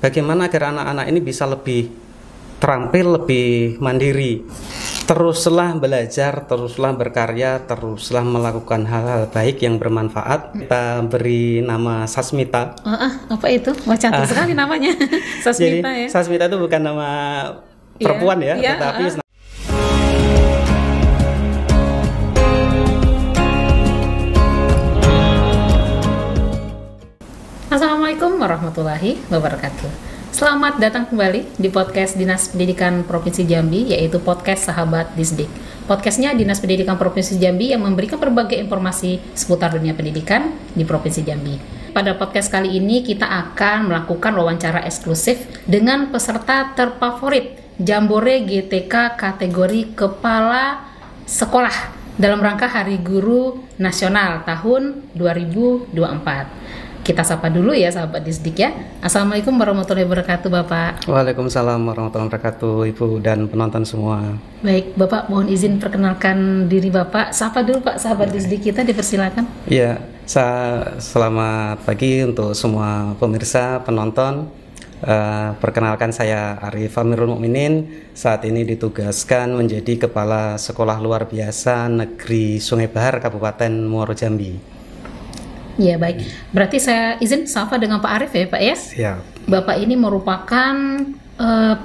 bagaimana agar anak-anak ini bisa lebih terampil, lebih mandiri. Teruslah belajar, teruslah berkarya, teruslah melakukan hal-hal baik yang bermanfaat. Kita beri nama Sasmita. Apa itu? Wah, cantik sekali namanya. Sasmita. Jadi, ya. Sasmita itu bukan nama perempuan tetapi Assalamualaikum warahmatullahi wabarakatuh. Selamat datang kembali di podcast Dinas Pendidikan Provinsi Jambi, yaitu podcast Sahabat Disdik. Podcastnya Dinas Pendidikan Provinsi Jambi yang memberikan berbagai informasi seputar dunia pendidikan di Provinsi Jambi. Pada podcast kali ini kita akan melakukan wawancara eksklusif dengan peserta terfavorit Jambore GTK kategori Kepala Sekolah dalam rangka Hari Guru Nasional tahun 2024. Kita sapa dulu ya sahabat Disdik ya. Assalamualaikum warahmatullahi wabarakatuh Bapak. Waalaikumsalam warahmatullahi wabarakatuh Ibu dan penonton semua. Baik Bapak, mohon izin perkenalkan diri Bapak. Sapa dulu Pak sahabat Disdik kita, dipersilakan. Iya, selamat pagi untuk semua pemirsa, penonton. Perkenalkan saya Arif Amirul Mukminin. Saat ini ditugaskan menjadi Kepala Sekolah Luar Biasa Negeri Sungai Bahar Kabupaten Muaro Jambi. Ya baik, berarti saya izin sapa dengan Pak Arif ya Pak ya. Siap. Bapak ini merupakan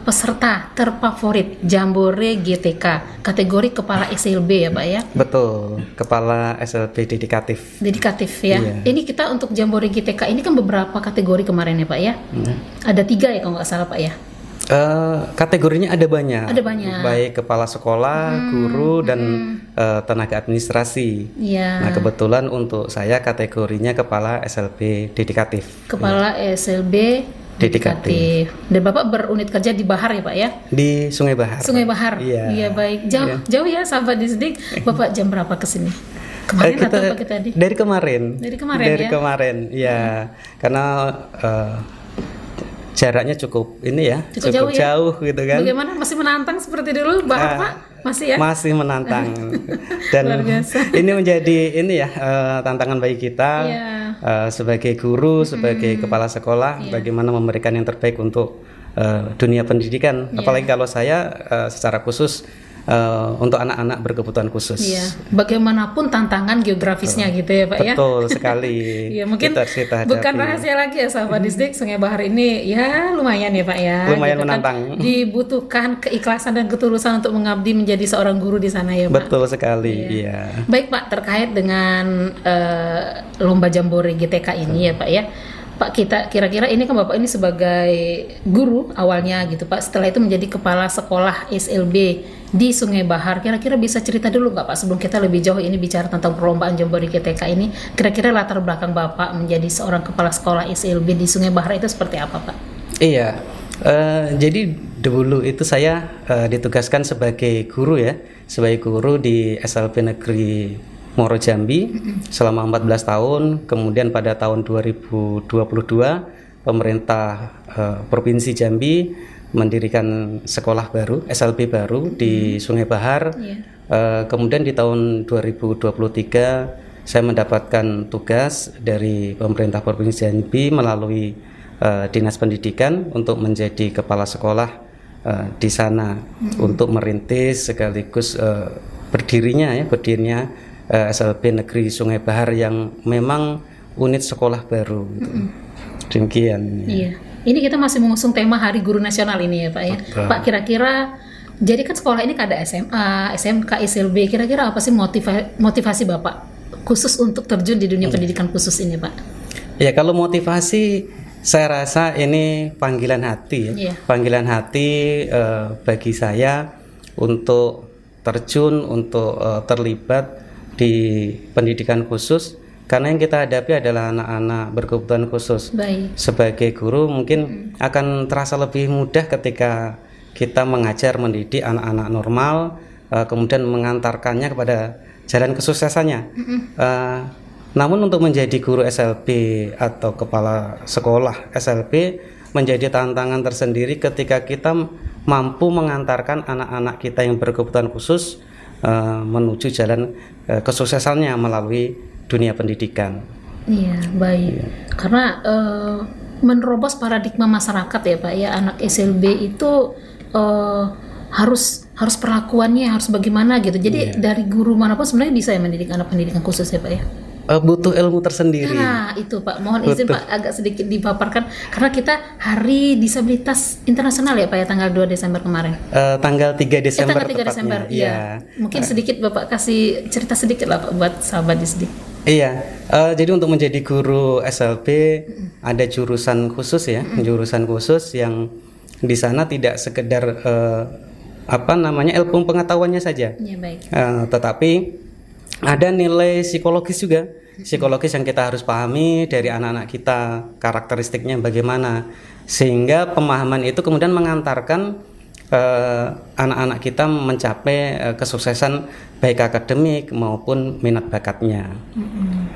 peserta terfavorit Jambore GTK kategori Kepala SLB ya Pak ya. Betul, Kepala SLB Dedikatif. Dedikatif ya. Iya. Ini kita untuk Jambore GTK ini kan beberapa kategori kemarin ya Pak ya. Ada 3 ya kalau nggak salah Pak ya. Kategorinya ada banyak. Ada banyak. Baik kepala sekolah, guru dan tenaga administrasi. Iya. Nah kebetulan untuk saya kategorinya kepala SLB Dedikatif. Kepala SLB Dedikatif. Dan Bapak berunit kerja di Bahar ya Pak ya? Di Sungai Bahar. Sungai Bahar. Iya. Baik. Jauh ya sahabat Disdik. Bapak jam berapa kesini? Kemarin atau pagi tadi? Dari kemarin. Dari kemarin ya? Kemarin, ya. Karena jaraknya cukup ini ya, cukup jauh gitu kan. Bagaimana, masih menantang seperti dulu Pak? Masih ya? Masih menantang. Dan ini menjadi tantangan bagi kita sebagai guru, sebagai kepala sekolah, bagaimana memberikan yang terbaik untuk dunia pendidikan. Apalagi kalau saya secara khusus untuk anak-anak berkebutuhan khusus. Iya. Bagaimanapun tantangan geografisnya gitu ya Pak ya. Betul sekali. Ya mungkin kita bukan rahasia lagi ya sahabat Disdik, Sungai Bahar ini ya lumayan ya Pak ya. Lumayan gitu menantang. Kan, dibutuhkan keikhlasan dan ketulusan untuk mengabdi menjadi seorang guru di sana ya Pak. Betul sekali. Iya. Baik Pak, terkait dengan lomba Jambore GTK ini ya Pak ya. Pak, kita kira-kira ini kan Bapak ini sebagai guru awalnya gitu Pak, setelah itu menjadi kepala sekolah SLB di Sungai Bahar. Kira-kira bisa cerita dulu nggak Pak, sebelum kita lebih jauh ini bicara tentang perlombaan Jambore GTK ini, kira-kira latar belakang Bapak menjadi seorang kepala sekolah SLB di Sungai Bahar itu seperti apa Pak? Iya, jadi dulu itu saya ditugaskan sebagai guru ya, sebagai guru di SLB Negeri Muaro Jambi selama 14 tahun. Kemudian pada tahun 2022 pemerintah Provinsi Jambi mendirikan sekolah baru, SLB baru di Sungai Bahar. Kemudian di tahun 2023 saya mendapatkan tugas dari pemerintah Provinsi Jambi melalui Dinas Pendidikan untuk menjadi kepala sekolah di sana untuk merintis sekaligus berdirinya SLB Negeri Sungai Bahar yang memang unit sekolah baru gitu. Demikian. Iya. Ini kita masih mengusung tema Hari Guru Nasional ini ya Pak ya. Betul. Pak, kira-kira jadi kan sekolah ini ada SMA, SMK, SLB. Kira-kira apa sih motivasi Bapak khusus untuk terjun di dunia pendidikan khusus ini Pak? Ya kalau motivasi saya rasa ini panggilan hati ya. Panggilan hati bagi saya untuk terjun, untuk terlibat di pendidikan khusus, karena yang kita hadapi adalah anak-anak berkebutuhan khusus. Baik. Sebagai guru mungkin akan terasa lebih mudah ketika kita mengajar mendidik anak-anak normal, kemudian mengantarkannya kepada jalan kesuksesannya. Namun untuk menjadi guru SLB atau kepala sekolah SLB menjadi tantangan tersendiri ketika kita mampu mengantarkan anak-anak kita yang berkebutuhan khusus menuju jalan kesuksesannya melalui dunia pendidikan. Iya, baik. Karena menerobos paradigma masyarakat ya Pak ya, anak SLB itu harus perlakuannya harus bagaimana gitu. Jadi dari guru manapun sebenarnya bisa ya mendidik anak pendidikan khusus ya Pak ya. Butuh ilmu tersendiri. Nah itu Pak, mohon izin Pak agak sedikit dipaparkan karena kita Hari Disabilitas Internasional ya Pak ya, tanggal 2 Desember kemarin. Tanggal 3 Desember tanggal 3 Desember, iya. Mungkin sedikit Bapak kasih cerita sedikit lah Pak buat sahabat Disdik. Iya, jadi untuk menjadi guru SLB ada jurusan khusus ya, jurusan khusus yang di sana tidak sekedar ilmu pengetahuannya saja, ya, baik. Tetapi ada nilai psikologis juga, psikologis yang kita harus pahami dari anak-anak kita, karakteristiknya bagaimana, sehingga pemahaman itu kemudian mengantarkan anak-anak kita mencapai kesuksesan baik akademik maupun minat bakatnya.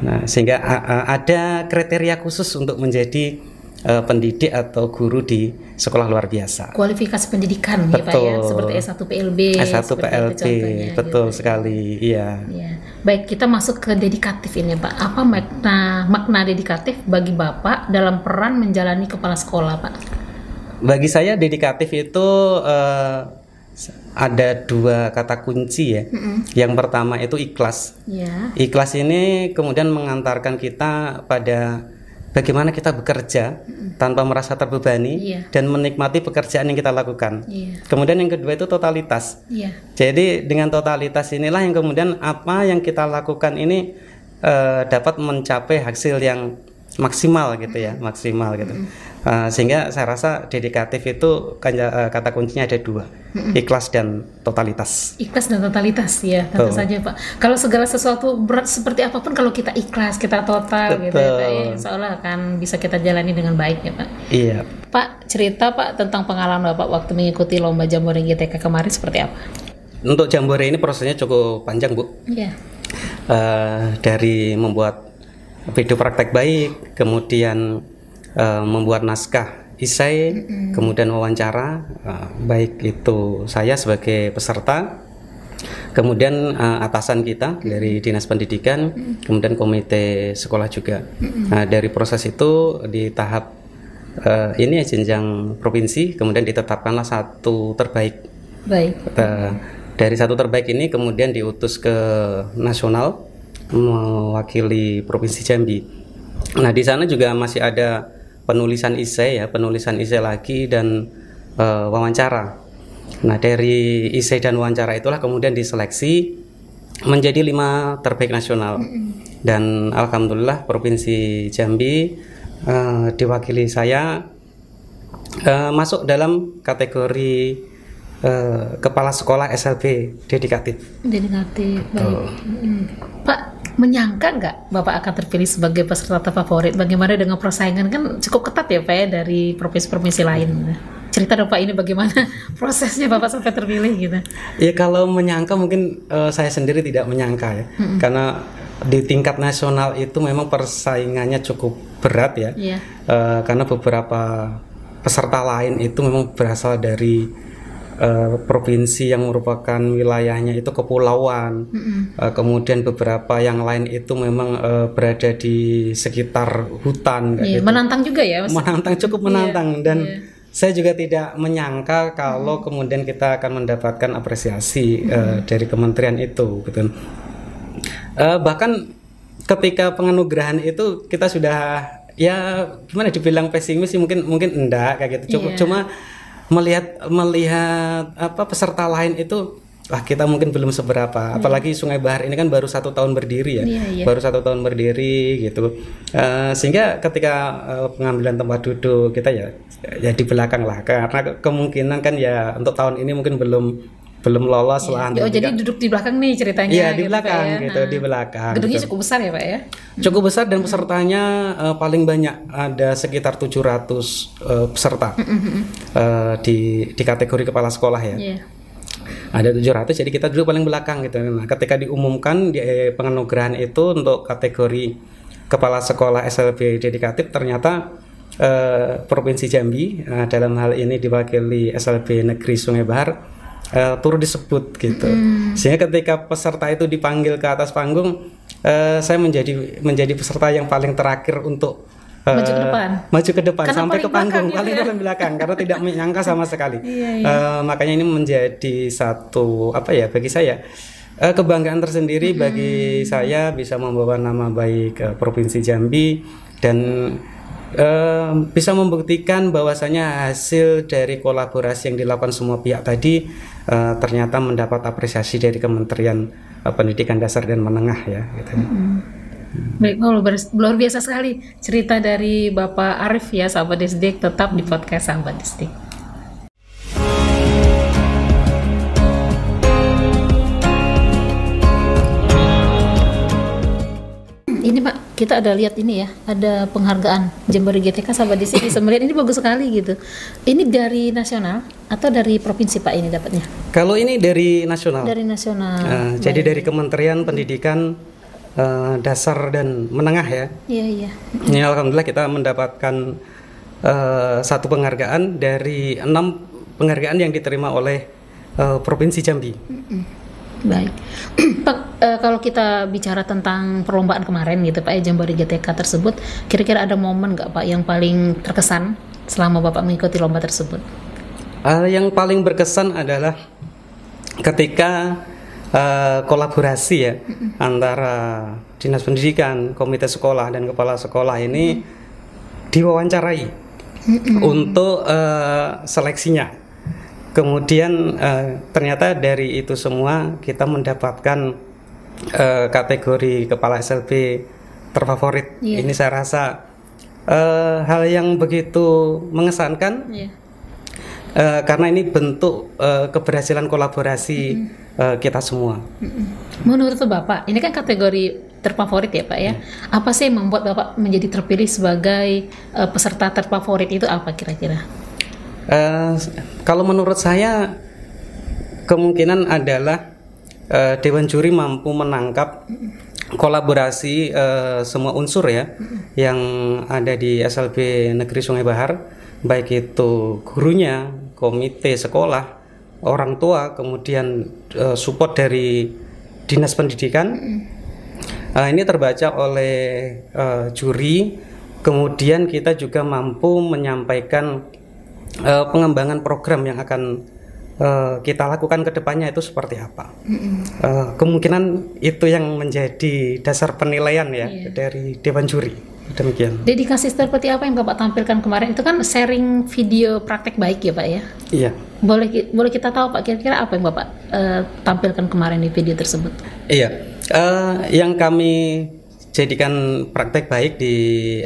Nah, sehingga ada kriteria khusus untuk menjadi pendidik atau guru di sekolah luar biasa. Kualifikasi pendidikan ya Pak ya, seperti S1 PLB. S1 PLB, betul gitu. Sekali, iya. Ya. Baik, kita masuk ke dedikatif ini Pak. Apa makna dedikatif bagi Bapak dalam peran menjalani kepala sekolah Pak? Bagi saya dedikatif itu ada 2 kata kunci ya. Yang pertama itu ikhlas. Ikhlas ini kemudian mengantarkan kita pada bagaimana kita bekerja tanpa merasa terbebani dan menikmati pekerjaan yang kita lakukan. Kemudian yang kedua itu totalitas. Jadi dengan totalitas inilah yang kemudian apa yang kita lakukan ini dapat mencapai hasil yang maksimal gitu ya, maksimal gitu. Sehingga saya rasa dedikatif itu kata kuncinya ada 2, ikhlas dan totalitas. Ikhlas dan totalitas ya, tentu saja Pak. Kalau segala sesuatu berat seperti apapun, kalau kita ikhlas, kita total gitu ya Pak, ya, insya Allah akan bisa kita jalani dengan baik ya Pak. Iya. Pak, cerita Pak tentang pengalaman Bapak waktu mengikuti lomba Jambore GTK kemarin seperti apa? Untuk Jambore ini prosesnya cukup panjang Bu. Iya. Dari membuat video praktek baik, kemudian membuat naskah isai, kemudian wawancara, baik itu saya sebagai peserta, kemudian atasan kita dari Dinas Pendidikan, kemudian komite sekolah juga. Nah, dari proses itu di tahap ini jenjang provinsi, kemudian ditetapkanlah 1 terbaik. Baik. Dari 1 terbaik ini kemudian diutus ke nasional mewakili Provinsi Jambi. Nah, di sana juga masih ada penulisan esai ya, penulisan esai lagi dan wawancara. Nah, dari esai dan wawancara itulah kemudian diseleksi menjadi 5 terbaik nasional. Dan alhamdulillah Provinsi Jambi diwakili saya masuk dalam kategori kepala sekolah SLB dedikatif. Dedikatif, baik. Pak, menyangka nggak Bapak akan terpilih sebagai peserta favorit? Bagaimana dengan persaingan kan cukup ketat ya Pak ya dari provinsi-provinsi lain? Cerita dong Pak, ini bagaimana prosesnya Bapak sampai terpilih gitu? Ya kalau menyangka mungkin saya sendiri tidak menyangka ya, karena di tingkat nasional itu memang persaingannya cukup berat ya, karena beberapa peserta lain itu memang berasal dari provinsi yang merupakan wilayahnya itu kepulauan, kemudian beberapa yang lain itu memang berada di sekitar hutan. Gitu. Menantang juga ya Mas? Menantang, cukup menantang, dan saya juga tidak menyangka kalau kemudian kita akan mendapatkan apresiasi dari kementerian itu, gitu. Bahkan ketika penganugerahan itu kita sudah ya gimana dibilang pesimis sih, mungkin enggak kayak gitu. Cuma melihat apa peserta lain itu, wah kita mungkin belum seberapa. Apalagi Sungai Bahar ini kan baru 1 tahun berdiri ya, baru 1 tahun berdiri gitu. Sehingga ketika pengambilan tempat duduk kita ya di belakang lah, karena kemungkinan kan ya untuk tahun ini mungkin belum lolos lah. Oh, jadi duduk di belakang nih ceritanya? Iya, di belakang gitu, di belakang. Gedungnya cukup besar ya Pak ya? Cukup besar, dan pesertanya paling banyak, ada sekitar 700 peserta di kategori kepala sekolah ya. Ada 700, jadi kita duduk paling belakang gitu. Nah, ketika diumumkan di penganugerahan itu untuk kategori kepala sekolah SLB dedikatif, ternyata Provinsi Jambi dalam hal ini diwakili SLB Negeri Sungai Bahar turut disebut gitu. Sehingga ketika peserta itu dipanggil ke atas panggung, saya menjadi peserta yang paling terakhir untuk maju ke depan. Maju ke depan karena sampai ke panggung, gitu paling depan belakang karena tidak menyangka sama sekali. Makanya ini menjadi satu bagi saya kebanggaan tersendiri bagi saya bisa membawa nama baik Provinsi Jambi dan bisa membuktikan bahwasanya hasil dari kolaborasi yang dilakukan semua pihak tadi ternyata mendapat apresiasi dari Kementerian Pendidikan Dasar dan Menengah ya gitu. Baik, luar biasa sekali cerita dari Bapak Arif ya, sahabat Disdik, tetap di podcast sahabat Disdik. Ini Pak, kita ada lihat ini ya, ada penghargaan Jember GTK sahabat Disdik. Bisa melihat ini bagus sekali gitu. Ini dari nasional atau dari provinsi Pak ini dapatnya? Kalau ini dari nasional. Dari nasional. Jadi dari Kementerian Pendidikan Dasar dan Menengah ya. Iya. Ini alhamdulillah kita mendapatkan satu penghargaan dari 6 penghargaan yang diterima oleh Provinsi Jambi. Baik, Pak, kalau kita bicara tentang perlombaan kemarin gitu Pak, Jambari GTK tersebut, kira-kira ada momen nggak Pak yang paling terkesan selama Bapak mengikuti lomba tersebut? Yang paling berkesan adalah ketika kolaborasi ya antara Dinas Pendidikan, Komite Sekolah dan Kepala Sekolah ini diwawancarai untuk seleksinya. Kemudian ternyata dari itu semua kita mendapatkan kategori kepala SLB terfavorit. Ini saya rasa hal yang begitu mengesankan karena ini bentuk keberhasilan kolaborasi kita semua. Menurut Bapak, ini kan kategori terfavorit ya Pak ya. Apa sih yang membuat Bapak menjadi terpilih sebagai peserta terfavorit itu apa kira-kira? Kalau menurut saya kemungkinan adalah Dewan Juri mampu menangkap kolaborasi semua unsur ya yang ada di SLB Negeri Sungai Bahar, baik itu gurunya, komite sekolah, orang tua, kemudian support dari Dinas Pendidikan. Ini terbaca oleh juri, kemudian kita juga mampu menyampaikan pengembangan program yang akan kita lakukan ke depannya itu seperti apa. Kemungkinan itu yang menjadi dasar penilaian ya dari Dewan Juri. Demikian. Dedikasi seperti apa yang Bapak tampilkan kemarin? Itu kan sharing video praktek baik ya Pak ya? Iya. Boleh kita tahu Pak kira-kira apa yang Bapak tampilkan kemarin di video tersebut? Iya. Yang kami jadikan praktek baik di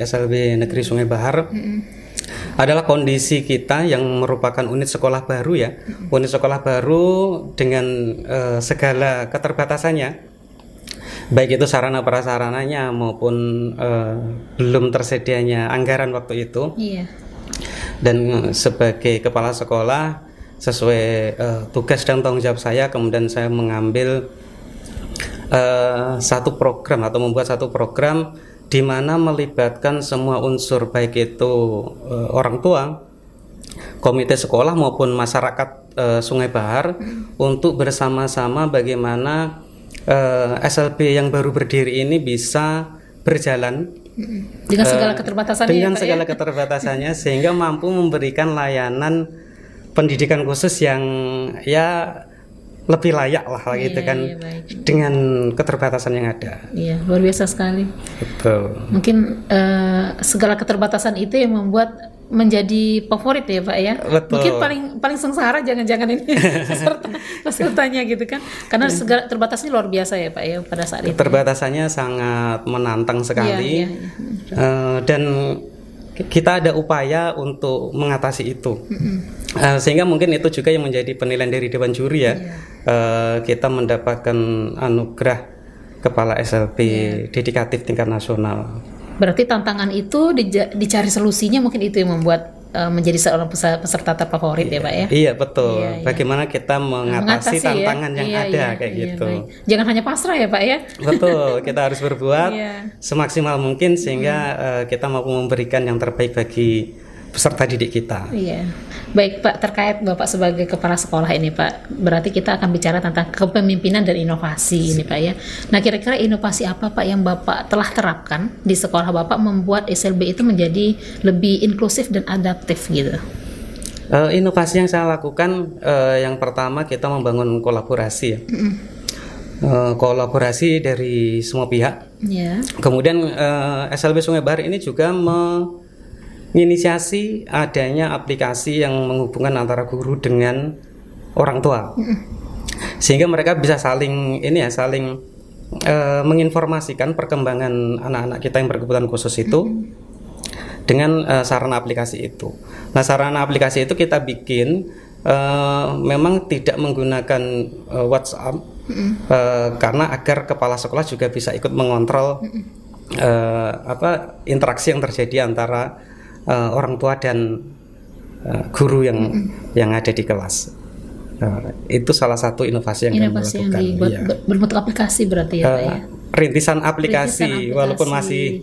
SLB Negeri Sungai Bahar adalah kondisi kita yang merupakan unit sekolah baru ya. Unit sekolah baru dengan segala keterbatasannya, baik itu sarana prasarananya maupun belum tersedianya anggaran waktu itu. Dan sebagai kepala sekolah sesuai tugas dan tanggung jawab saya, kemudian saya mengambil satu program atau membuat satu program di mana melibatkan semua unsur, baik itu orang tua, komite sekolah maupun masyarakat Sungai Bahar untuk bersama-sama bagaimana SLB yang baru berdiri ini bisa berjalan dengan segala keterbatasannya. Dengan segala keterbatasannya sehingga mampu memberikan layanan pendidikan khusus yang ya lebih layak lah gitu kan, dengan keterbatasan yang ada. Iya, luar biasa sekali. Betul. Mungkin segala keterbatasan itu yang membuat menjadi favorit ya Pak ya. Betul. Mungkin paling sengsara jangan-jangan ini pesertanya gitu kan, karena segala terbatasnya luar biasa ya Pak ya pada saat itu. Keterbatasannya sangat menantang sekali. Dan kita ada upaya untuk mengatasi itu. Sehingga mungkin itu juga yang menjadi penilaian dari Dewan Juri ya. Kita mendapatkan anugerah Kepala SLB dedikatif tingkat nasional. Berarti tantangan itu dicari solusinya, mungkin itu yang membuat menjadi seorang peserta terfavorit ya Pak ya. Iya betul. Bagaimana kita mengatasi tantangan yang ada kayak gitu. Baik. Jangan hanya pasrah ya Pak ya. Betul. Kita harus berbuat semaksimal mungkin sehingga kita mampu memberikan yang terbaik bagi peserta didik kita. Iya. Baik Pak, terkait Bapak sebagai kepala sekolah ini Pak, berarti kita akan bicara tentang kepemimpinan dan inovasi ini Pak ya. Nah kira-kira inovasi apa Pak yang Bapak telah terapkan di sekolah Bapak membuat SLB itu menjadi lebih inklusif dan adaptif gitu? Inovasi yang saya lakukan, yang pertama kita membangun kolaborasi ya. Kolaborasi dari semua pihak. Yeah. Kemudian SLB Sungai Bahar ini juga menginisiasi adanya aplikasi yang menghubungkan antara guru dengan orang tua, sehingga mereka bisa saling menginformasikan perkembangan anak-anak kita yang berkebutuhan khusus itu dengan sarana aplikasi itu. Nah, sarana aplikasi itu kita bikin memang tidak menggunakan WhatsApp karena agar kepala sekolah juga bisa ikut mengontrol interaksi yang terjadi antara orang tua dan guru yang ada di kelas. Itu salah satu inovasi yang kami lakukan. Berbentuk aplikasi berarti ya Pak ya? Rintisan aplikasi, walaupun masih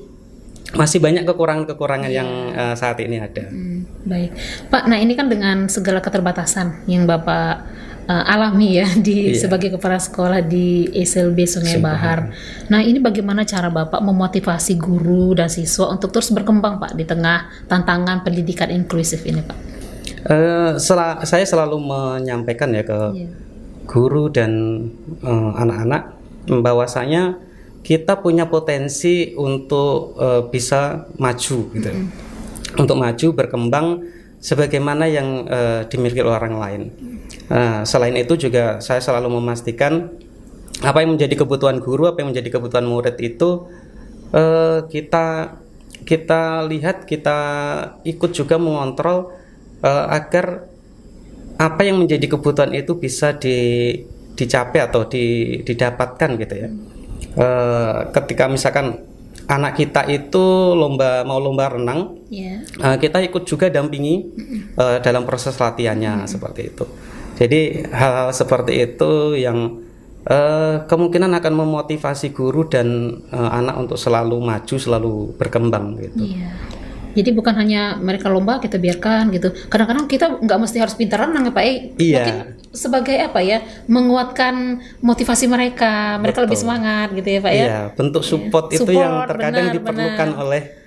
banyak kekurangan-kekurangan yang saat ini ada. Baik Pak, nah ini kan dengan segala keterbatasan yang Bapak alami ya sebagai kepala sekolah di SLB Sungai Bahar. Nah ini bagaimana cara Bapak memotivasi guru dan siswa untuk terus berkembang Pak di tengah tantangan pendidikan inklusif ini Pak? Saya selalu menyampaikan ya ke guru dan anak-anak bahwasanya kita punya potensi untuk bisa maju gitu, untuk maju berkembang sebagaimana yang dimiliki oleh orang lain. Selain itu juga saya selalu memastikan apa yang menjadi kebutuhan guru, apa yang menjadi kebutuhan murid itu kita lihat, kita ikut juga mengontrol agar apa yang menjadi kebutuhan itu bisa dicapai atau didapatkan gitu ya. Ketika misalkan anak kita itu mau lomba renang, kita ikut juga dampingi dalam proses latihannya seperti itu. Jadi hal-hal seperti itu yang kemungkinan akan memotivasi guru dan anak untuk selalu maju, selalu berkembang gitu. Jadi bukan hanya mereka lomba kita biarkan gitu. Kadang-kadang kita nggak mesti harus pintar renang ya Pak. Mungkin sebagai menguatkan motivasi mereka lebih semangat gitu ya Pak ya. Iya, bentuk support itu yang terkadang diperlukan oleh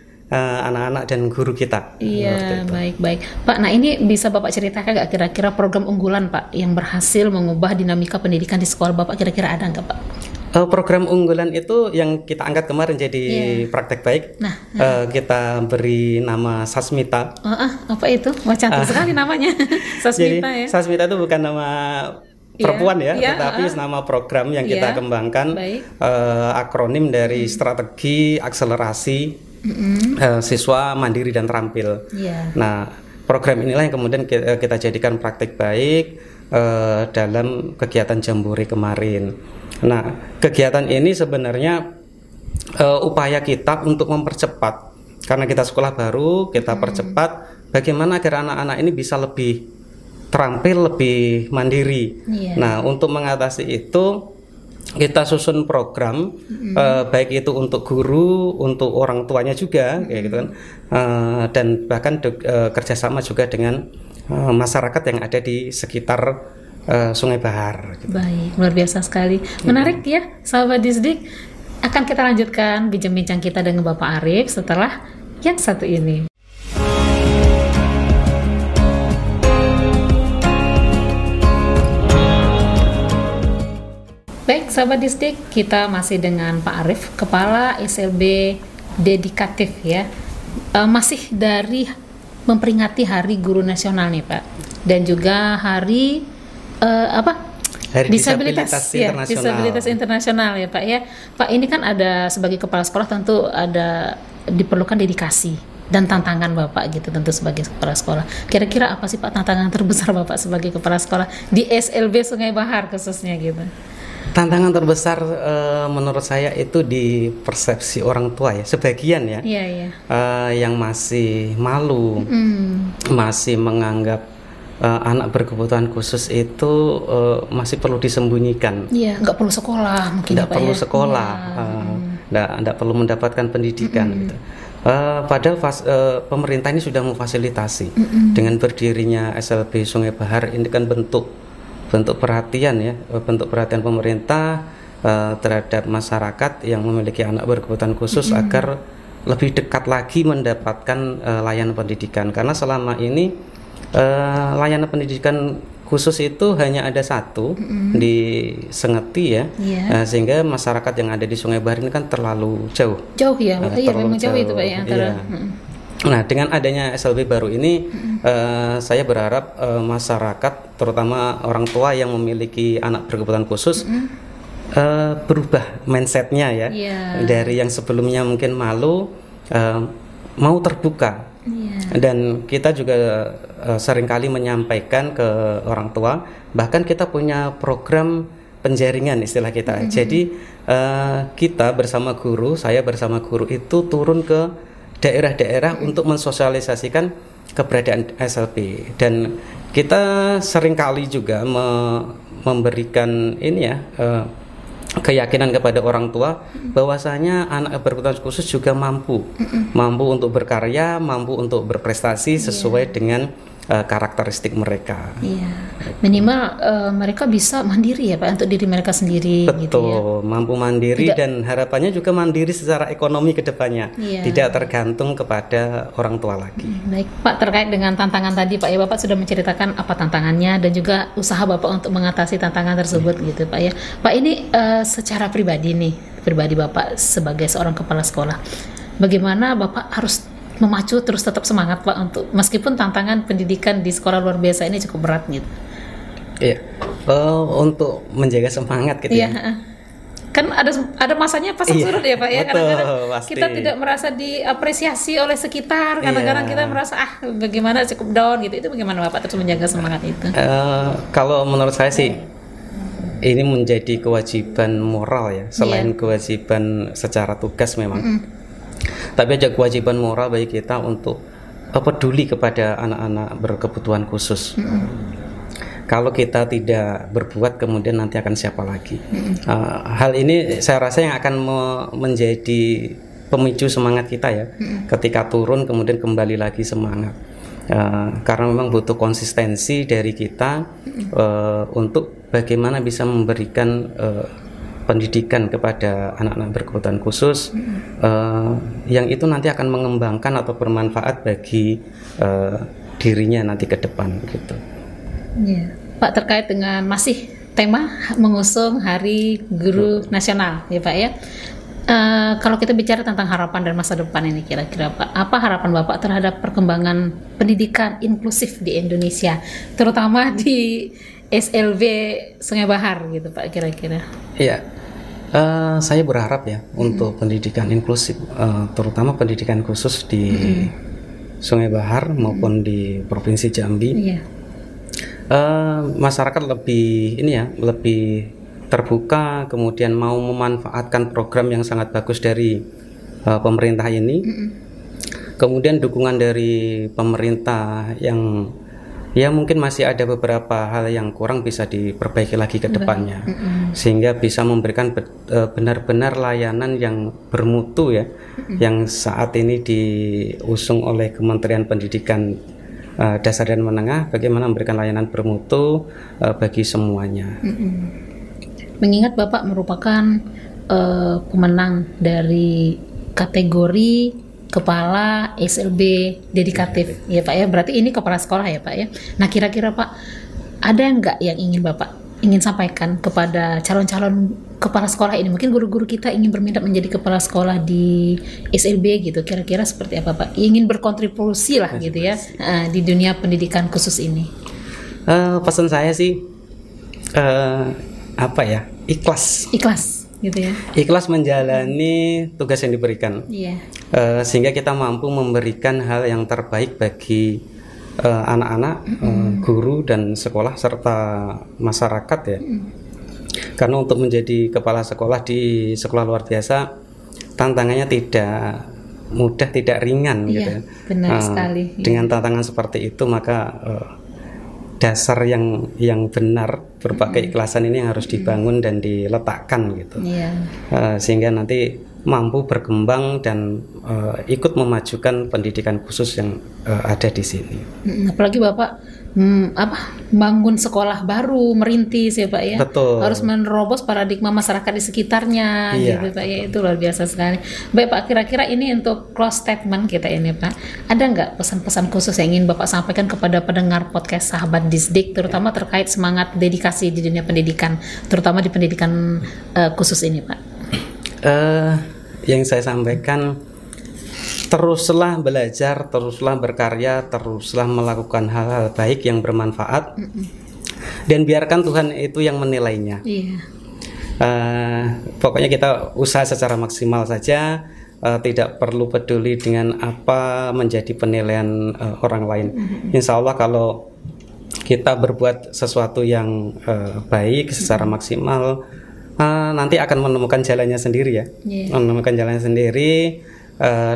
anak-anak dan guru kita. Iya, baik. Pak, nah ini bisa Bapak ceritakan nggak kira-kira program unggulan Pak yang berhasil mengubah dinamika pendidikan di sekolah Bapak, kira-kira ada nggak Pak? Program unggulan itu yang kita angkat kemarin jadi praktek baik. Kita beri nama Sasmita. Apa itu? Wah, cantik sekali namanya. Sasmita. Jadi, Sasmita itu bukan nama perempuan tetapi nama program yang kita kembangkan. Akronim dari strategi akselerasi siswa mandiri dan terampil. Nah, program inilah yang kemudian kita jadikan praktek baik dalam kegiatan Jambore kemarin. Nah, kegiatan ini sebenarnya upaya kita untuk mempercepat, karena kita sekolah baru, kita percepat bagaimana agar anak-anak ini bisa lebih terampil, lebih mandiri. Nah, untuk mengatasi itu kita susun program, baik itu untuk guru, untuk orang tuanya juga, kayak gitu kan, dan bahkan kerjasama juga dengan masyarakat yang ada di sekitar Sungai Bahar. Gitu. Baik, luar biasa sekali. Menarik ya, sahabat Disdik. Akan kita lanjutkan bincang-bincang kita dengan Bapak Arif setelah yang satu ini. Baik, sahabat Disdik, kita masih dengan Pak Arif, Kepala SLB Dedikatif ya. Masih dari memperingati Hari Guru Nasional nih Pak, dan juga Hari disabilitas internasional ya Pak ya. Pak, ini kan ada sebagai kepala sekolah tentu ada diperlukan dedikasi dan tantangan Bapak gitu tentu sebagai kepala sekolah. Kira-kira apa sih Pak tantangan terbesar Bapak sebagai kepala sekolah di SLB Sungai Bahar khususnya gitu? Tantangan terbesar menurut saya itu di persepsi orang tua ya, sebagian ya, yang masih malu, masih menganggap anak berkebutuhan khusus itu masih perlu disembunyikan. Iya, nggak perlu sekolah mungkin. Nggak perlu sekolah, nggak perlu mendapatkan pendidikan gitu. Padahal pemerintah ini sudah memfasilitasi dengan berdirinya SLB Sungai Bahar. Ini kan bentuk perhatian ya, bentuk perhatian pemerintah terhadap masyarakat yang memiliki anak berkebutuhan khusus agar lebih dekat lagi mendapatkan layanan pendidikan. Karena selama ini layanan pendidikan khusus itu hanya ada satu di Sengeti ya, sehingga masyarakat yang ada di Sungai Bahar ini kan terlalu jauh ya, memang jauh itu Pak ya antara. Nah, dengan adanya SLB baru ini, saya berharap masyarakat, terutama orang tua yang memiliki anak berkebutuhan khusus, berubah mindsetnya ya, dari yang sebelumnya mungkin malu, mau terbuka. Dan kita juga seringkali menyampaikan ke orang tua, bahkan kita punya program penjaringan istilah kita. Jadi kita bersama guru, saya bersama guru itu turun ke daerah-daerah untuk mensosialisasikan keberadaan SLB. Dan kita seringkali juga memberikan ini ya, keyakinan kepada orang tua bahwasanya anak berkebutuhan khusus juga mampu untuk berkarya, mampu untuk berprestasi sesuai dengan karakteristik mereka. Minimal mereka bisa mandiri ya Pak untuk diri mereka sendiri. Betul, gitu ya. Mampu mandiri dan harapannya juga mandiri secara ekonomi ke depannya, tidak tergantung kepada orang tua lagi. Baik Pak, terkait dengan tantangan tadi Pak ya, Bapak sudah menceritakan apa tantangannya dan juga usaha Bapak untuk mengatasi tantangan tersebut gitu Pak ya. Pak, ini secara pribadi Bapak sebagai seorang kepala sekolah, bagaimana Bapak harus memacu terus tetap semangat Pak untuk meskipun tantangan pendidikan di sekolah luar biasa ini cukup berat gitu. Untuk menjaga semangat gitu ya. Kan ada masanya pasang surut ya Pak ya. Kadang-kadang kita tidak merasa diapresiasi oleh sekitar, kadang-kadang kita merasa bagaimana cukup down gitu. Itu bagaimana Bapak terus menjaga semangat itu? Kalau menurut saya sih ini menjadi kewajiban moral ya, selain kewajiban secara tugas memang. Tapi ada kewajiban moral bagi kita untuk peduli kepada anak-anak berkebutuhan khusus. Kalau kita tidak berbuat, kemudian nanti akan siapa lagi? Hal ini saya rasa yang akan menjadi pemicu semangat kita ya. Ketika turun kemudian kembali lagi semangat. Karena memang butuh konsistensi dari kita untuk bagaimana bisa memberikan pendidikan kepada anak-anak berkebutuhan khusus, yang itu nanti akan mengembangkan atau bermanfaat bagi dirinya nanti ke depan gitu. Pak, terkait dengan masih tema mengusung Hari Guru Nasional ya Pak ya. Kalau kita bicara tentang harapan dan masa depan ini kira-kira Pak, apa harapan Bapak terhadap perkembangan pendidikan inklusif di Indonesia, terutama di SLB Sungai Bahar gitu Pak kira-kira? Saya berharap ya untuk pendidikan inklusif, terutama pendidikan khusus di Sungai Bahar maupun di Provinsi Jambi. Masyarakat lebih terbuka, kemudian mau memanfaatkan program yang sangat bagus dari pemerintah ini. Kemudian dukungan dari pemerintah yang mungkin masih ada beberapa hal yang kurang bisa diperbaiki lagi ke depannya, sehingga bisa memberikan benar-benar layanan yang bermutu ya, yang saat ini diusung oleh Kementerian Pendidikan Dasar dan Menengah, bagaimana memberikan layanan bermutu bagi semuanya. Mengingat Bapak merupakan pemenang dari kategori Kepala SLB dedikatif ya Pak ya, berarti ini kepala sekolah ya Pak ya. Nah kira-kira Pak, ada nggak yang ingin Bapak sampaikan kepada calon-calon kepala sekolah ini? Mungkin guru-guru kita ingin berminat menjadi kepala sekolah di SLB gitu, kira-kira seperti apa Pak? Ingin berkontribusi lah gitu ya di dunia pendidikan khusus ini. Pesan saya sih ikhlas gitu ya. Ikhlas menjalani tugas yang diberikan. Sehingga kita mampu memberikan hal yang terbaik bagi anak-anak, guru dan sekolah serta masyarakat ya. Karena untuk menjadi kepala sekolah di sekolah luar biasa tantangannya tidak mudah, tidak ringan gitu ya. Benar sekali. Dengan tantangan seperti itu maka dasar yang benar berupa keikhlasan ini yang harus dibangun dan diletakkan gitu. Sehingga nanti mampu berkembang dan ikut memajukan pendidikan khusus yang ada di sini. Apalagi Bapak bangun sekolah baru, merintis ya Pak ya. Betul. Harus menerobos paradigma masyarakat di sekitarnya, gitu Pak ya. Itu luar biasa sekali. Baik Pak, kira-kira ini untuk close statement kita ini Pak, ada nggak pesan-pesan khusus yang ingin Bapak sampaikan kepada pendengar podcast Sahabat Disdik, terutama terkait semangat dedikasi di dunia pendidikan, terutama di pendidikan khusus ini Pak? Yang saya sampaikan, teruslah belajar, teruslah berkarya, teruslah melakukan hal-hal baik yang bermanfaat, dan biarkan Tuhan itu yang menilainya. Pokoknya kita usaha secara maksimal saja, tidak perlu peduli dengan apa menjadi penilaian orang lain. Insya Allah kalau kita berbuat sesuatu yang baik secara maksimal, nanti akan menemukan jalannya sendiri ya, menemukan jalannya sendiri.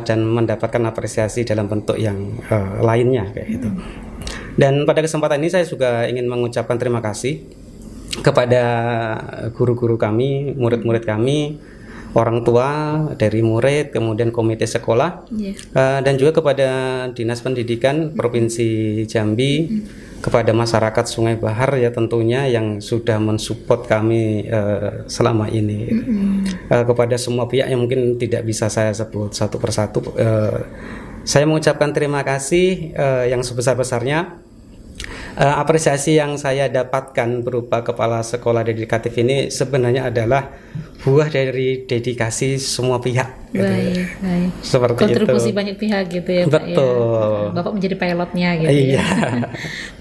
Dan mendapatkan apresiasi dalam bentuk yang lainnya kayak gitu. Dan pada kesempatan ini saya juga ingin mengucapkan terima kasih kepada guru-guru kami, murid-murid kami, orang tua dari murid, kemudian komite sekolah, dan juga kepada Dinas Pendidikan Provinsi Jambi, kepada masyarakat Sungai Bahar ya tentunya yang sudah mensupport kami selama ini, kepada semua pihak yang mungkin tidak bisa saya sebut satu persatu. Saya mengucapkan terima kasih yang sebesar-besarnya. Apresiasi yang saya dapatkan berupa kepala sekolah dedikatif ini sebenarnya adalah buah dari dedikasi semua pihak. Baik. Seperti kontribusi itu. Banyak pihak gitu ya Pak. Betul. Ya. Bapak menjadi pilotnya gitu ya.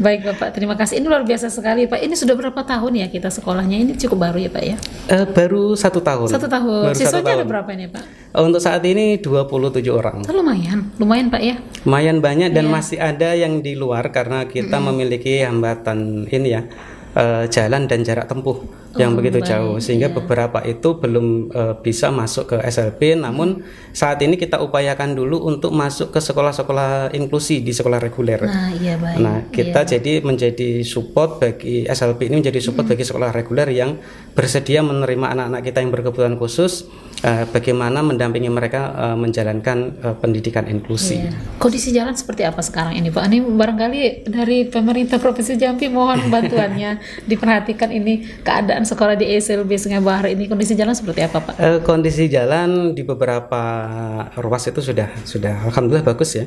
Baik Bapak, terima kasih. Ini luar biasa sekali Pak. Ini sudah berapa tahun ya kita sekolahnya? Ini cukup baru ya Pak ya? Baru 1 tahun. 1 tahun. Siswanya ada berapa nih Pak? Untuk saat ini 27 orang. Lumayan Pak ya? Lumayan banyak dan masih ada yang di luar karena kita memiliki hambatan ini ya, jalan dan jarak tempuh yang begitu jauh, sehingga beberapa itu belum bisa masuk ke SLB. Namun saat ini kita upayakan dulu untuk masuk ke sekolah-sekolah inklusi di sekolah reguler. Nah, kita jadi menjadi support bagi SLB ini, menjadi support bagi sekolah reguler yang bersedia menerima anak-anak kita yang berkebutuhan khusus, bagaimana mendampingi mereka menjalankan pendidikan inklusi. Kondisi jalan seperti apa sekarang ini Pak? Ini barangkali dari pemerintah Provinsi Jambi mohon bantuannya diperhatikan ini keadaan sekolah di SLB Sungai Bahar ini, kondisi jalan seperti apa Pak? Kondisi jalan di beberapa ruas itu sudah alhamdulillah bagus ya.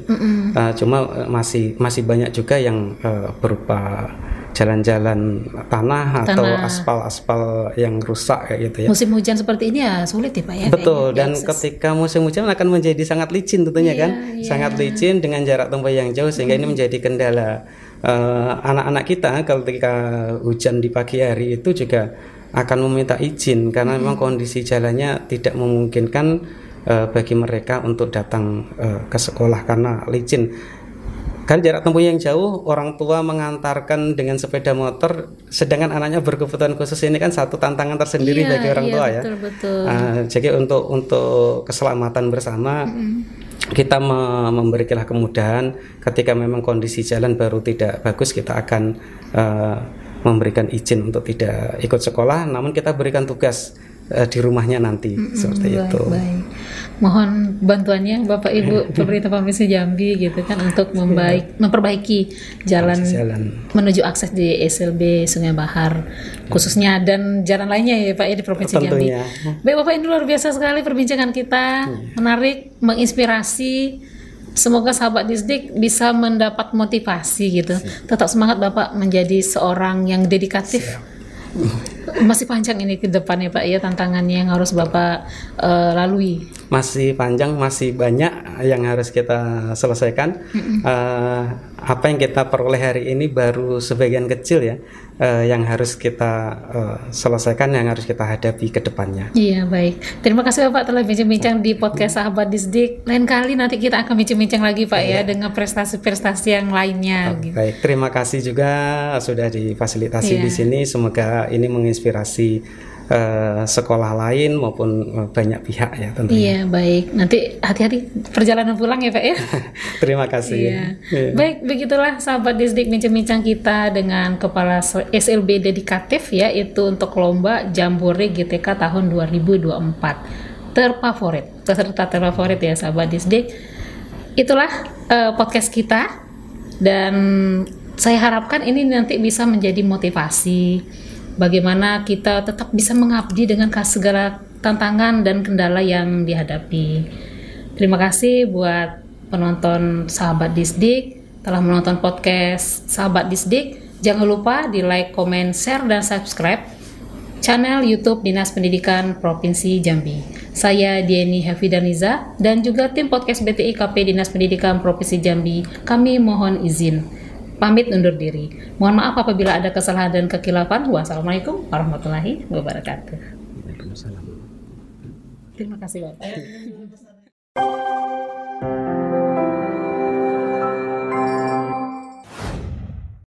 Cuma masih banyak juga yang berupa jalan-jalan tanah atau aspal-aspal yang rusak kayak gitu ya. Musim hujan seperti ini ya sulit ya Pak ya. Betul, dan ketika musim hujan akan menjadi sangat licin tentunya sangat licin dengan jarak tempuh yang jauh, sehingga ini menjadi kendala. Anak-anak kita kalau ketika hujan di pagi hari itu juga akan meminta izin karena memang kondisi jalannya tidak memungkinkan bagi mereka untuk datang ke sekolah karena licin. Kan jarak tempuh yang jauh, orang tua mengantarkan dengan sepeda motor, sedangkan anaknya berkebutuhan khusus ini kan satu tantangan tersendiri bagi orang tua ya. Betul. Jadi untuk keselamatan bersama, kita memberikanlah kemudahan. Ketika memang kondisi jalan baru tidak bagus, kita akan memberikan izin untuk tidak ikut sekolah, namun kita berikan tugas di rumahnya nanti, seperti itu. Baik. Mohon bantuannya Bapak Ibu pemerintah Provinsi Jambi gitu kan untuk memperbaiki jalan menuju akses di SLB Sungai Bahar khususnya dan jalan lainnya ya Pak ya di Provinsi Jambi. Baik Bapak, ini luar biasa sekali perbincangan kita, menarik, menginspirasi. Semoga sahabat Disdik bisa mendapat motivasi gitu. Tetap semangat Bapak menjadi seorang yang dedikatif. Masih panjang ini ke depannya Pak ya, tantangannya yang harus Bapak lalui. Masih panjang, masih banyak yang harus kita selesaikan. Apa yang kita peroleh hari ini baru sebagian kecil ya, yang harus kita selesaikan, yang harus kita hadapi ke depannya. Iya, baik. Terima kasih Bapak telah bincang-bincang di podcast Sahabat Disdik. Lain kali nanti kita akan bincang-bincang lagi Pak ya dengan prestasi-prestasi yang lainnya. Gitu. Baik, terima kasih juga sudah difasilitasi di sini. Semoga ini menginspirasi sekolah lain maupun banyak pihak ya tentunya. Iya, baik. Nanti hati-hati perjalanan pulang ya Pak ya. Terima kasih. Iya. Baik, begitulah sahabat Disdik bincang-bincang kita dengan Kepala SLB Dedikatif ya, itu untuk lomba Jambore GTK tahun 2024. terfavorit ya sahabat Disdik. Itulah podcast kita, dan saya harapkan ini nanti bisa menjadi motivasi bagaimana kita tetap bisa mengabdi dengan segala tantangan dan kendala yang dihadapi. Terima kasih buat penonton sahabat Disdik telah menonton podcast sahabat Disdik. Jangan lupa di like, comment, share, dan subscribe channel YouTube Dinas Pendidikan Provinsi Jambi. Saya Dieni Hafidaniza dan juga tim podcast BTI KP Dinas Pendidikan Provinsi Jambi. Kami mohon izin pamit undur diri. Mohon maaf apabila ada kesalahan dan kekilafan. Wassalamualaikum warahmatullahi wabarakatuh. Waalaikumsalam. Terima kasih Bapak.